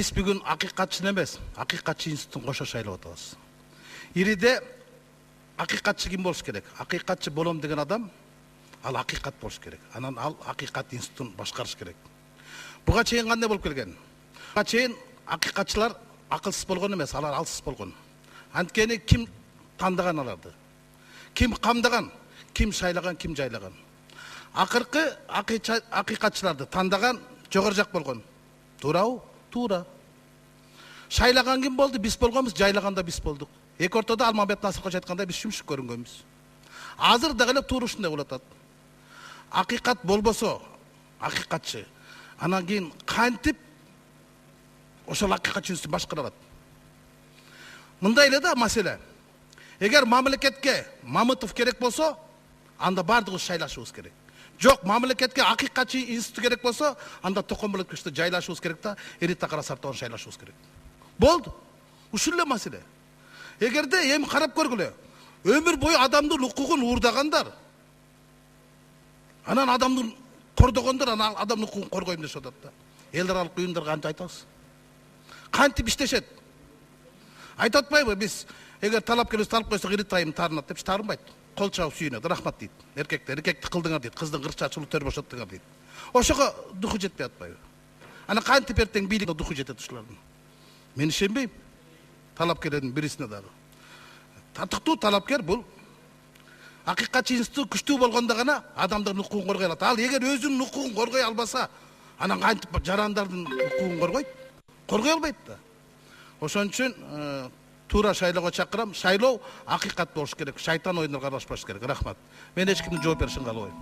Биз бүгүн акыйкатчыны эмес, акыйкатчы институтун кошо шайлап атабыз. Ириде акыйкатчы ким болуш керек? Акыйкатчы болом деген адам, ал акыйкат болуш керек. Анан ал акыйкат институтун башкарыш керек. Буга чейин кандай болуп келген? Буга чейин акыйкатчылар акылсыз болгон эмес, алар алсыз болгон. Анткени ким тандаган аларды? Ким камдаган? Ким шайлаган, ким жайлаган? Акыркы акыйкатчыларды тандаган жогору жак болгон. Туурабы? Туура. Шайлаган ким болду? Биз болгонбуз, жайлаганда биз болдук. Эки ортодо Алмамбет Насыркожо айткандай биз шүмшүк көрүнгөнбүз. Азыр дагы эле туура ушундай болуп атат. Акыйкат болбосо, акыйкатчы, анан кийин кантип ошол акыйкатчы институтун башкара алат? Мындай эле да маселе. Эгер мамлекетке Мамытов керек болсо, анда бардыгыбыз шайлашыбыз керек. Жок, мамлекетке акыйкатчы институт керек болсо, анда Токомболовичти жайлашыбыз керек да, Эрита Карасартовну шайлашыбыз керек. Болду. Ушул эле маселе. Эгерде эми карап көргүлө, өмүр бою адамдын укугун уурдагандар, анан адамдын кордогондор, анан адамдын укугун коргойм деп атат да. Эл аралык уюмдарга кантип айтабыз? Кантип иштешет? Айтып атпайбы биз, эгер талапкер талап койсок Иритайым таарынат деп, таарынбайт. Кол чабып сүйүнөт, рахмат дейт. Эркекти кылдыңар дейт, кыздын кыр чачылуу төр бошоттуңар дейт. Ошого духу жетпей атпайбы? Анан кантип эртең бийликке духу жетет ушулардын? Мен ишенбейм. Талапкерлердин бирисине дагы. Татыктуу талапкер бул акыйкатчы институт күчтүү болгондо гана адамдардын укугун коргой алат. Ал эгер өзүнүн укугун коргой албаса, анан кантип жарандардын укугун коргойт? Коргой албайт да. Ошон үчүн туура шайлоого чакырам. Шайлоо акыйкат болуш керек. Шайтан оюндарга аралашпаш керек. Рахмат. Мен эч кимдин жооп беришин каалабайм.